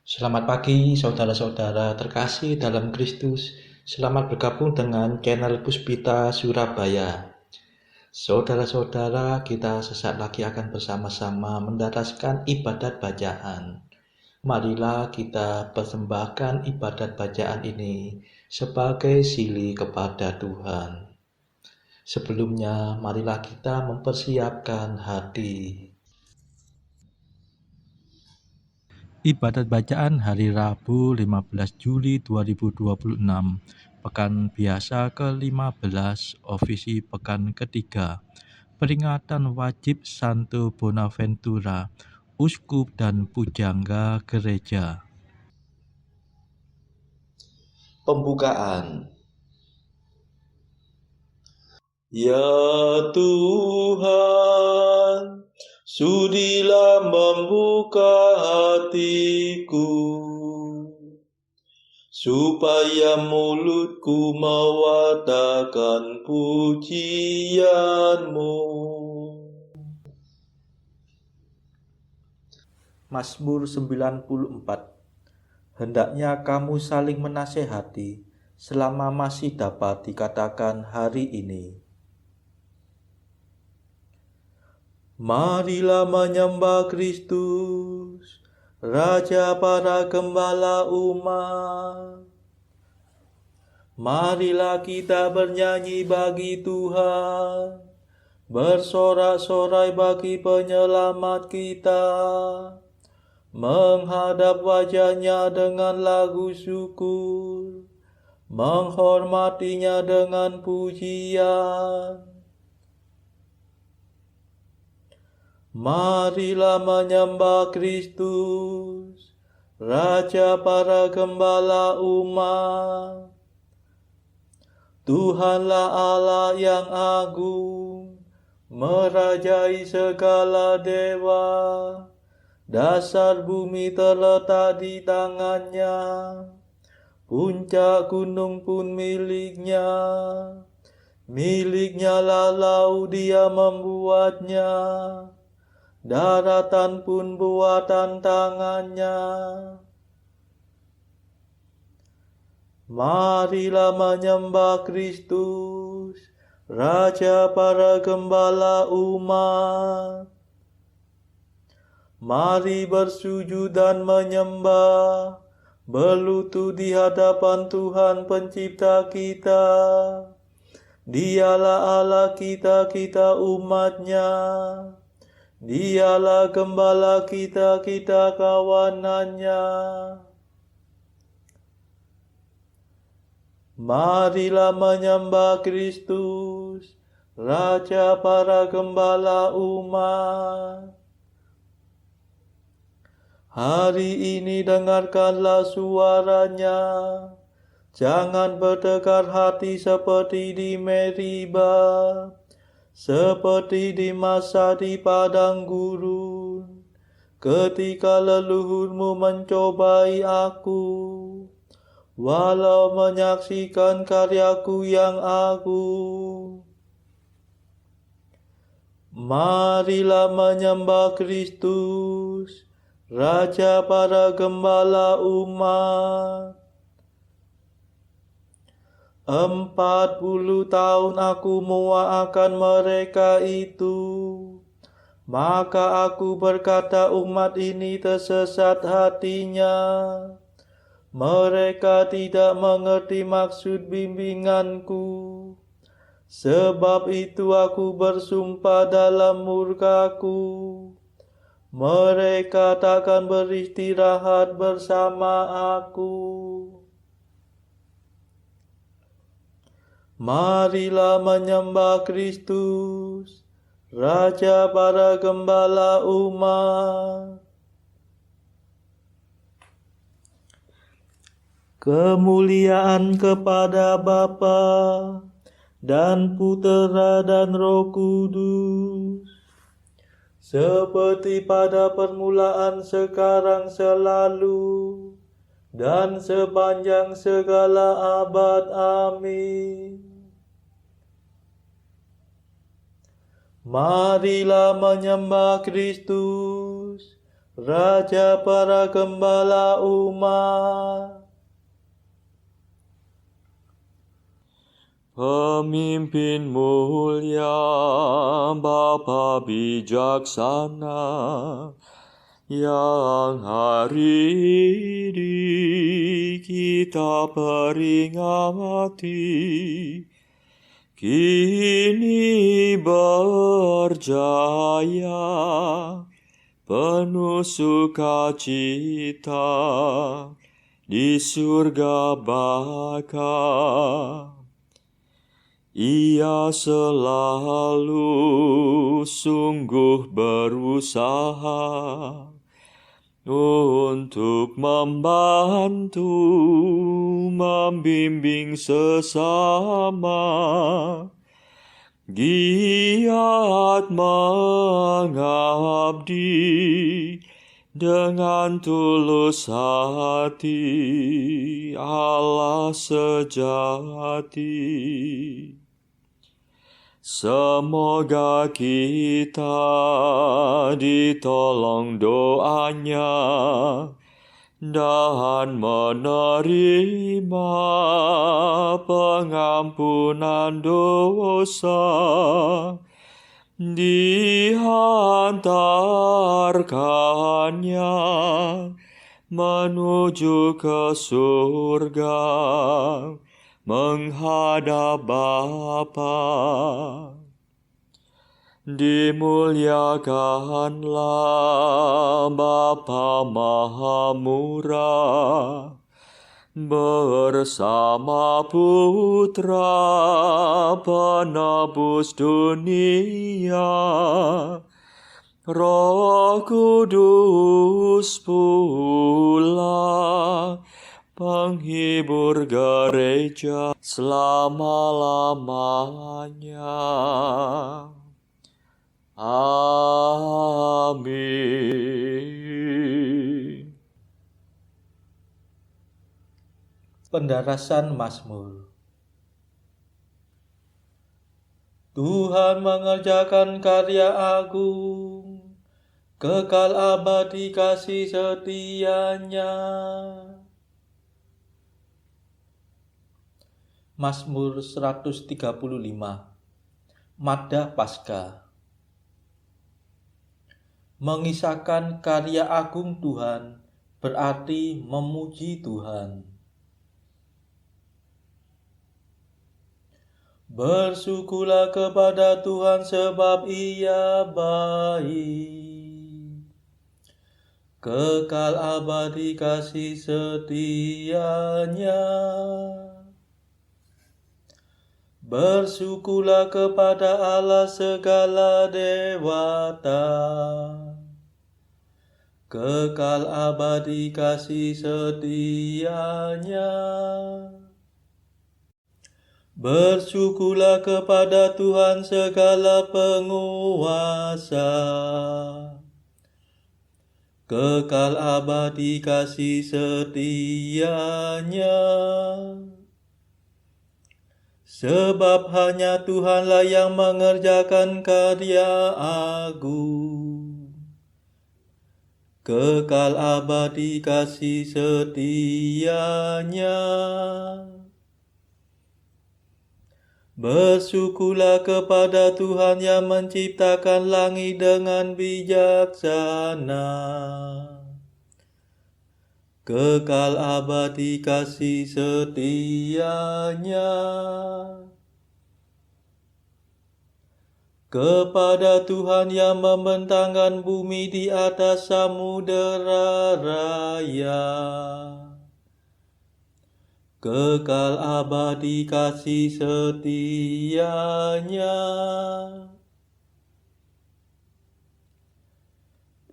Selamat pagi, saudara-saudara terkasih dalam Kristus. Selamat bergabung dengan channel Puspita Surabaya. Saudara-saudara, kita sesaat lagi akan bersama-sama mendaraskan ibadat bacaan. Marilah kita persembahkan ibadat bacaan ini sebagai sili kepada Tuhan. Sebelumnya, marilah kita mempersiapkan hati. Ibadat bacaan hari Rabu 15 Juli 2026, Pekan Biasa ke-15, Ofisi Pekan ketiga, Peringatan Wajib Santo Bonaventura, Uskup dan Pujangga Gereja. Pembukaan. Ya Tuhan, sudilah membuka hatiku, supaya mulutku mewatakan pujian-Mu. Mazmur 94. Hendaknya kamu saling menasehati selama masih dapat dikatakan hari ini. Marilah menyembah Kristus, Raja para gembala umat. Marilah kita bernyanyi bagi Tuhan, bersorak-sorai bagi penyelamat kita, menghadap wajahnya dengan lagu syukur, menghormatinya dengan pujian. Marilah menyembah Kristus, Raja para gembala umat. Tuhanlah Allah yang agung, merajai segala dewa. Dasar bumi terletak di tangannya, puncak gunung pun miliknya. Miliknya lah laut, dia membuatnya, daratan pun buatan tangannya. Marilah menyembah Kristus, Raja para gembala umat. Mari bersujud dan menyembah, berlutut di hadapan Tuhan Pencipta kita. Dialah Allah kita, kita umatnya. Dialah gembala kita, kita kawanannya. Marilah menyembah Kristus, Raja para gembala umat. Hari ini dengarkanlah suaranya. Jangan bertekar hati seperti di Meriba, seperti di masa di padang gurun, ketika leluhurmu mencobai aku, walau menyaksikan karyaku yang agung. Marilah menyembah Kristus, Raja para gembala umat. 40 tahun aku muak mereka itu. Maka aku berkata, umat ini tersesat hatinya. Mereka tidak mengerti maksud bimbinganku. Sebab itu aku bersumpah dalam murkaku, mereka takkan beristirahat bersama aku. Marilah menyembah Kristus, Raja para gembala umat. Kemuliaan kepada Bapa dan Putera dan Roh Kudus, seperti pada permulaan, sekarang, selalu, dan sepanjang segala abad. Amin. Marilah menyembah Kristus, Raja para gembala umat, pemimpin mulia, Bapa bijaksana, yang hari ini kita peringati, kini berjaya, penuh sukacita di surga baka. Ia selalu sungguh berusaha untuk membantu, membimbing sesama, giat mengabdi dengan tulus hati Allah sejati. Semoga kita ditolong doanya dan menerima pengampunan dosa, dihantarkannya menuju ke surga, menghadap Bapa. Dimuliakanlah Bapa Maha Murah bersama Putra penebus dunia, Roh Kudus pula penghibur gereja selama-lamanya. Amin. Pendarasan Mazmur. Tuhan mengerjakan karya agung, kekal abadi kasih setianya. Mazmur 135. Madah Paskah. Mengisahkan karya agung Tuhan berarti memuji Tuhan. Bersyukurlah kepada Tuhan sebab Ia baik, kekal abadi kasih setianya. Bersyukurlah kepada Allah segala dewata, kekal abadi kasih setianya. Bersyukurlah kepada Tuhan segala penguasa, kekal abadi kasih setianya. Sebab hanya Tuhanlah yang mengerjakan karya agung, kekal abadi kasih setianya. Bersyukurlah kepada Tuhan yang menciptakan langit dengan bijaksana, kekal abadi kasih setianya. Kepada Tuhan yang membentangkan bumi di atas samudera raya, kekal abadi kasih setianya.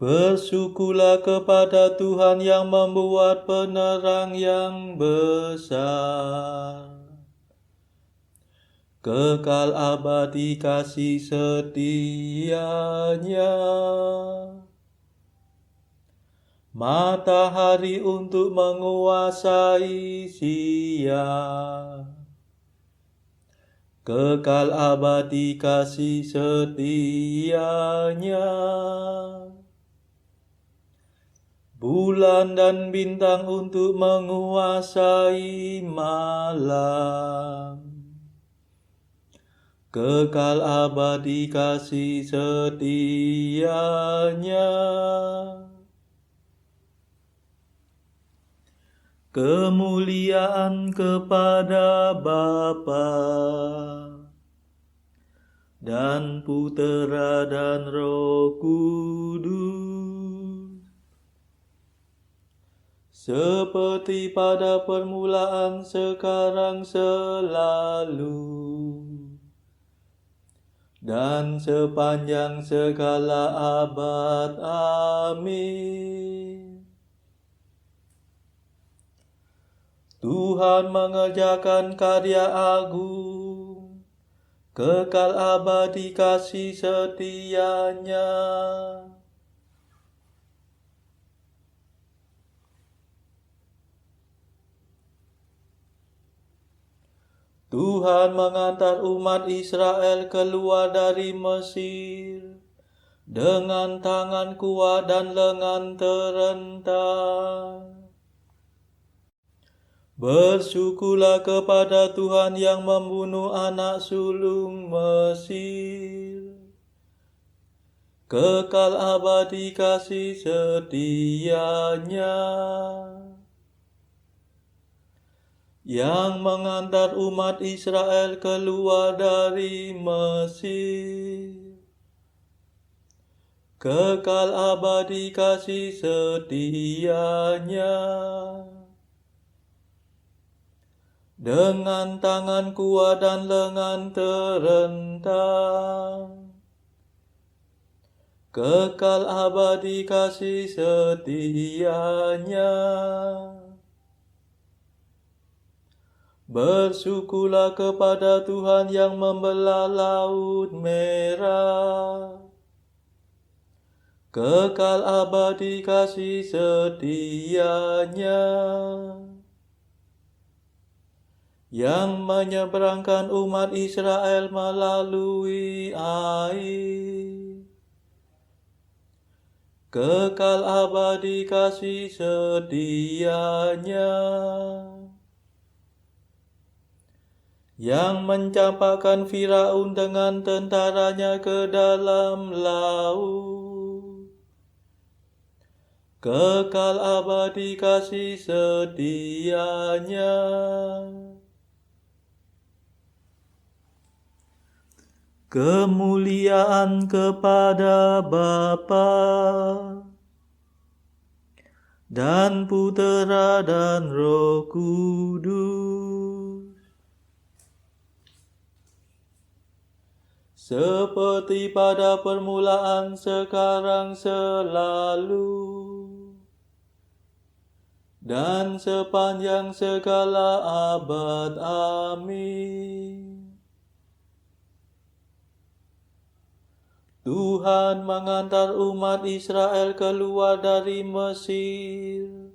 Bersyukurlah kepada Tuhan yang membuat penerang yang besar, kekal abadi kasih setianya. Matahari untuk menguasai siang, kekal abadi kasih setianya. bulan dan bintang untuk menguasai malam. Kekal abadi kasih setianya. Kemuliaan kepada Bapa dan Putera dan Roh Kudus, seperti pada permulaan, sekarang, selalu, dan sepanjang segala abad. Amin. Tuhan mengerjakan karya agung, kekal abadi kasih setianya. Tuhan mengantar umat Israel keluar dari Mesir dengan tangan kuat dan lengan terentang. Bersyukurlah kepada Tuhan yang membunuh anak sulung Mesir. Kekal abadi kasih setianya. Yang mengantar umat Israel keluar dari Mesir. Kekal abadi kasih setianya. Dengan tangan kuat dan lengan terentang. Kekal abadi kasih setianya. Bersyukurlah kepada Tuhan yang membelah Laut Merah. Kekal abadi kasih setianya. Yang menyeberangkan umat Israel melalui air. Kekal abadi kasih setianya. Yang mencampakkan Firaun dengan tentaranya ke dalam laut. Kekal abadi kasih setianya. Kemuliaan kepada Bapa dan Putera dan Roh Kudus, seperti pada permulaan, sekarang, selalu, dan sepanjang segala abad. Amin. Tuhan mengantar umat Israel keluar dari Mesir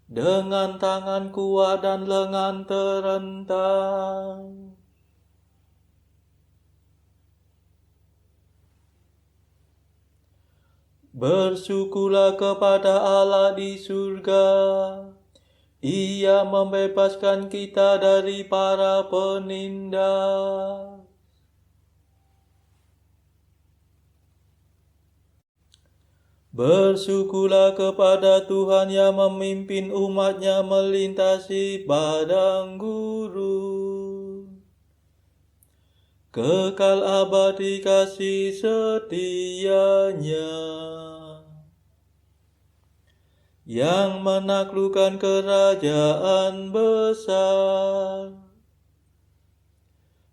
dengan tangan kuat dan lengan terentang. Bersyukurlah kepada Allah di surga. Ia membebaskan kita dari para penindas. Bersyukurlah kepada Tuhan yang memimpin umatnya melintasi padang gurun. Kekal abadi kasih setianya. Yang menaklukkan kerajaan besar.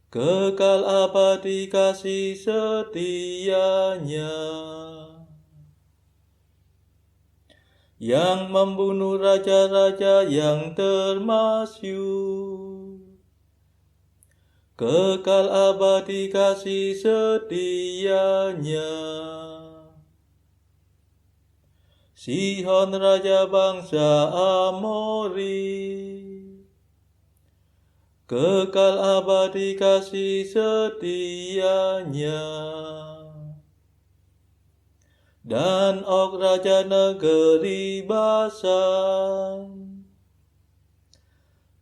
Kekal abadi kasih setianya. Yang membunuh raja-raja yang termasyur. Kekal abadi kasih setianya. Sihon raja bangsa Amori. Kekal abadi kasih setianya. dan Ok raja negeri Basan.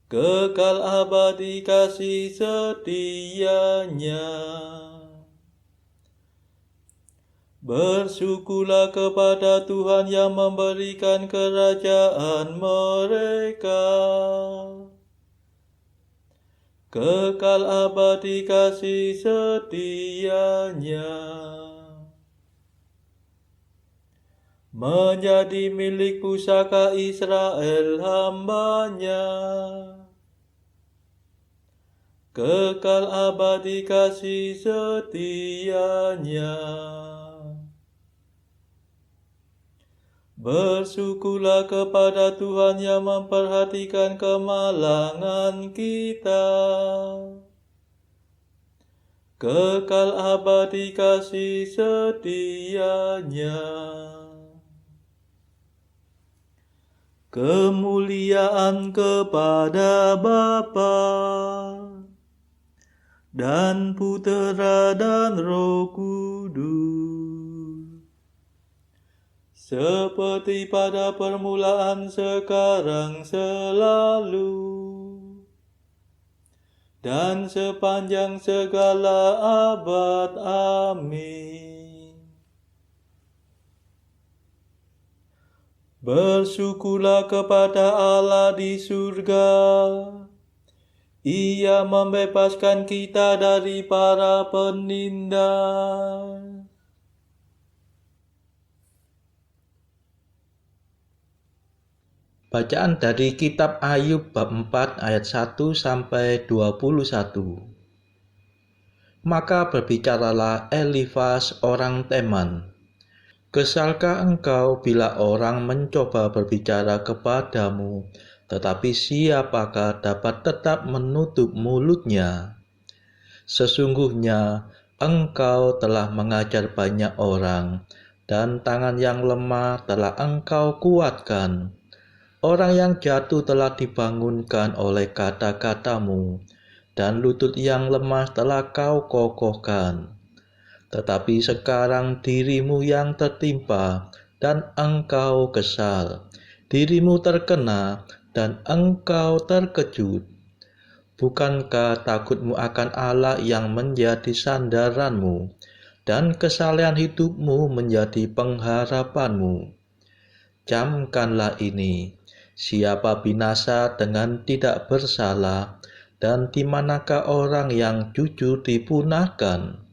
Kekal abadi kasih setianya. Bersyukurlah kepada Tuhan yang memberikan kerajaan mereka. Kekal abadi kasih setianya. Menjadi milik pusaka Israel hambanya. Kekal abadi kasih setianya. Bersyukurlah kepada Tuhan yang memperhatikan kemalangan kita. Kekal abadi kasih setianya. Kemuliaan kepada Bapa dan Putera dan Roh Kudus, seperti pada permulaan, sekarang, selalu, dan sepanjang segala abad. Amin. Bersyukurlah kepada Allah di surga. Ia membebaskan kita dari para penindas. Bacaan dari kitab Ayub bab 4 ayat 1 sampai 21. Maka berbicaralah Elifas orang Teman. Kesalkah engkau bila orang mencoba berbicara kepadamu, tetapi siapakah dapat tetap menutup mulutnya? Sesungguhnya engkau telah mengajar banyak orang, dan tangan yang lemah telah engkau kuatkan. Orang yang jatuh telah dibangunkan oleh kata-katamu, dan lutut yang lemah telah kau kokohkan. Tetapi sekarang dirimu yang tertimpa, dan engkau kesal. Dirimu terkena, dan engkau terkejut. Bukankah takutmu akan Allah yang menjadi sandaranmu, dan kesalehan hidupmu menjadi pengharapanmu? Camkanlah ini, siapa binasa dengan tidak bersalah, dan di manakah orang yang jujur dipunahkan?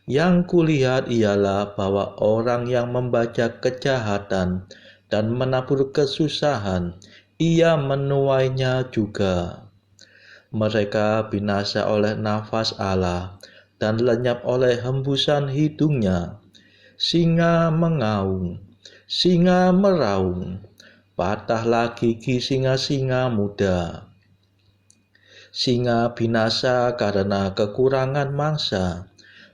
Yang kulihat ialah bahwa orang yang membaca kejahatan dan menabur kesusahan, ia menuainya juga. Mereka binasa oleh nafas Allah dan lenyap oleh hembusan hidungnya. Singa mengaung, singa meraung, patahlah gigi singa-singa muda. Singa binasa karena kekurangan mangsa,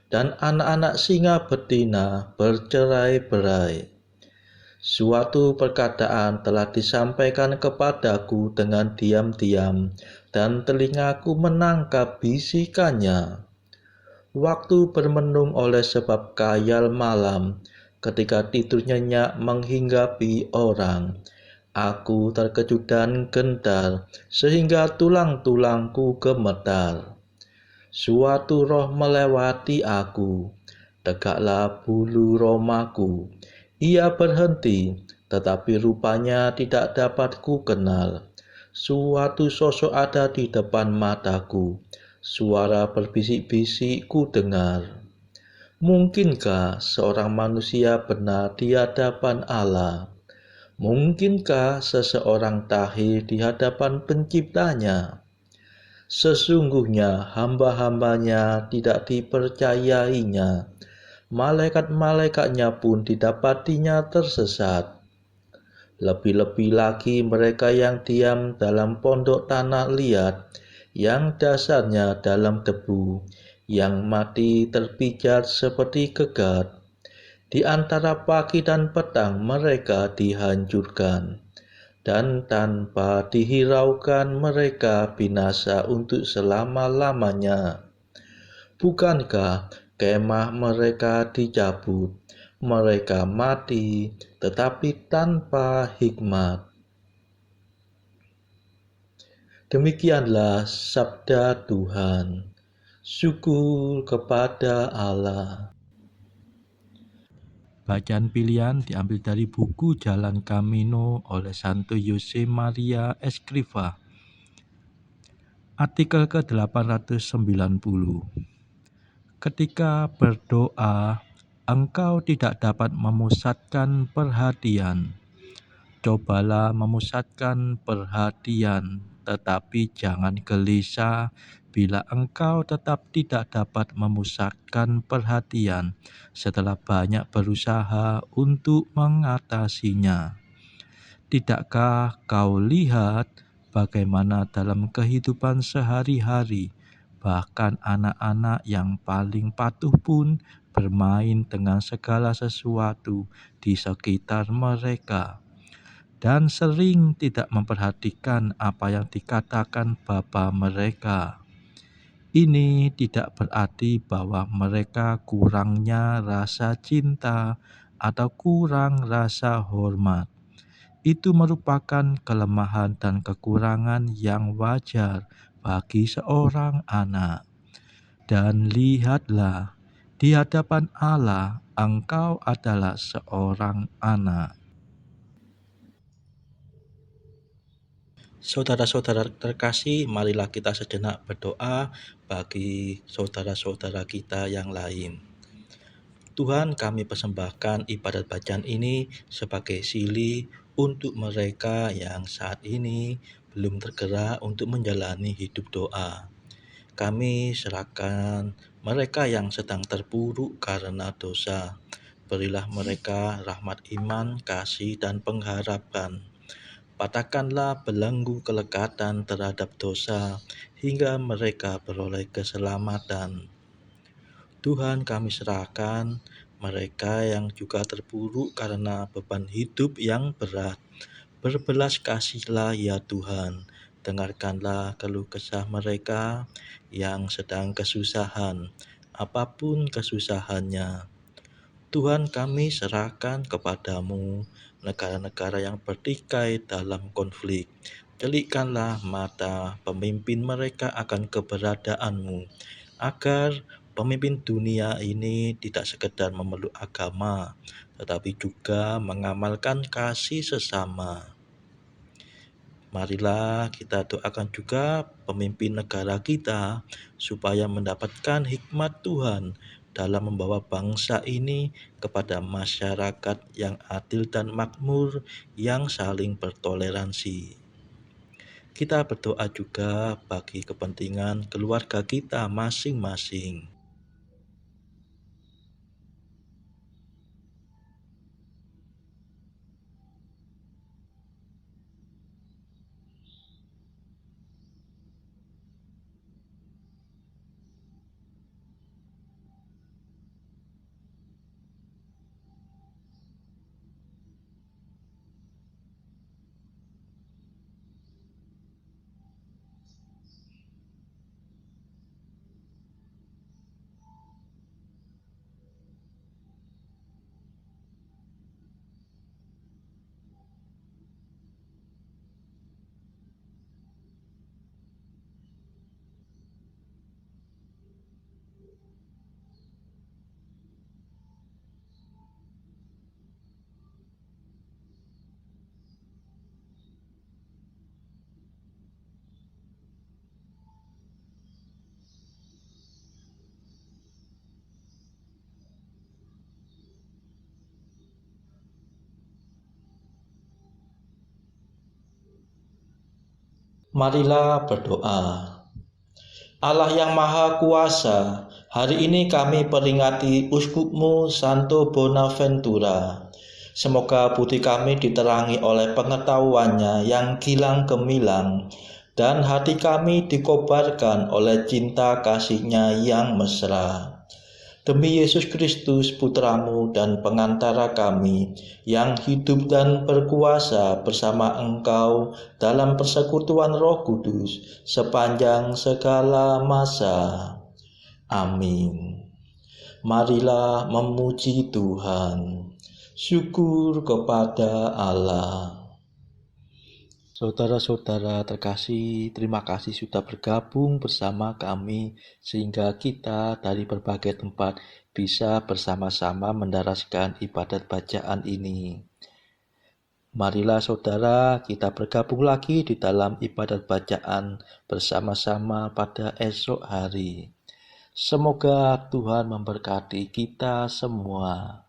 dan anak-anak singa betina bercerai-berai. Suatu perkataan telah disampaikan kepadaku dengan diam-diam, dan telingaku menangkap bisikannya. Waktu bermenung oleh sebab khayal malam, ketika tidur nyenyak menghinggapi orang, aku terkejut dan gentar, sehingga tulang-tulangku gemetar. Suatu roh melewati aku, tegaklah bulu romaku. Ia berhenti, tetapi rupanya tidak dapat ku kenal. Suatu sosok ada di depan mataku, suara berbisik-bisik ku dengar. Mungkinkah seorang manusia benar di hadapan Allah? Mungkinkah seseorang tahir di hadapan penciptanya? Sesungguhnya hamba-hambanya tidak dipercayainya, malaikat-malaikatnya pun didapatinya tersesat. Lebih-lebih lagi mereka yang diam dalam pondok tanah liat, yang dasarnya dalam debu, yang mati terpijat seperti gegat. Di antara pagi dan petang mereka dihancurkan, dan tanpa dihiraukan mereka binasa untuk selama-lamanya. Bukankah kemah mereka dicabut, Mereka mati, tetapi tanpa hikmat. Demikianlah sabda Tuhan. Syukur kepada Allah. Bacaan pilihan diambil dari buku Jalan Camino oleh Santo Jose Maria Escrivá. Artikel ke-890. Ketika berdoa, engkau tidak dapat memusatkan perhatian. Cobalah memusatkan perhatian, tetapi jangan gelisah bila engkau tetap tidak dapat memusatkan perhatian setelah banyak berusaha untuk mengatasinya. Tidakkah kau lihat bagaimana dalam kehidupan sehari-hari, bahkan anak-anak yang paling patuh pun bermain dengan segala sesuatu di sekitar mereka, dan sering tidak memperhatikan apa yang dikatakan bapa mereka. Ini tidak berarti bahwa mereka kurangnya rasa cinta atau kurang rasa hormat. Itu merupakan kelemahan dan kekurangan yang wajar bagi seorang anak. Dan lihatlah, di hadapan Allah engkau adalah seorang anak. Saudara-saudara terkasih, marilah kita sejenak berdoa bagi saudara-saudara kita yang lain. Tuhan, kami persembahkan ibadat bacaan ini sebagai silih untuk mereka yang saat ini belum tergerak untuk menjalani hidup doa. Kami serahkan mereka yang sedang terpuruk karena dosa. Berilah mereka rahmat iman, kasih, dan pengharapan. Patahkanlah belenggu kelekatan terhadap dosa hingga mereka beroleh keselamatan. Tuhan, kami serahkan mereka yang juga terpuruk karena beban hidup yang berat. Berbelas kasihlah ya Tuhan, dengarkanlah keluh kesah mereka yang sedang kesusahan, apapun kesusahannya. Tuhan, kami serahkan kepadamu negara-negara yang bertikai dalam konflik. Celikkanlah mata pemimpin mereka akan keberadaanmu, agar pemimpin dunia ini tidak sekedar memeluk agama, tetapi juga mengamalkan kasih sesama. Marilah kita doakan juga pemimpin negara kita supaya mendapatkan hikmat Tuhan dalam membawa bangsa ini kepada masyarakat yang adil dan makmur yang saling bertoleransi. Kita berdoa juga bagi kepentingan keluarga kita masing-masing. Marilah berdoa. Allah yang Maha Kuasa, hari ini kami peringati Uskupmu Santo Bonaventura. Semoga budi kami diterangi oleh pengetahuannya yang gilang gemilang, dan hati kami dikobarkan oleh cinta kasihnya yang mesra. Demi Yesus Kristus, Putramu dan pengantara kami, yang hidup dan berkuasa bersama Engkau dalam persekutuan Roh Kudus sepanjang segala masa. Amin. Marilah memuji Tuhan. Syukur kepada Allah. Saudara-saudara terkasih, terima kasih sudah bergabung bersama kami sehingga kita dari berbagai tempat bisa bersama-sama mendaraskan ibadat bacaan ini. Marilah saudara kita bergabung lagi di dalam ibadat bacaan bersama-sama pada esok hari. Semoga Tuhan memberkati kita semua.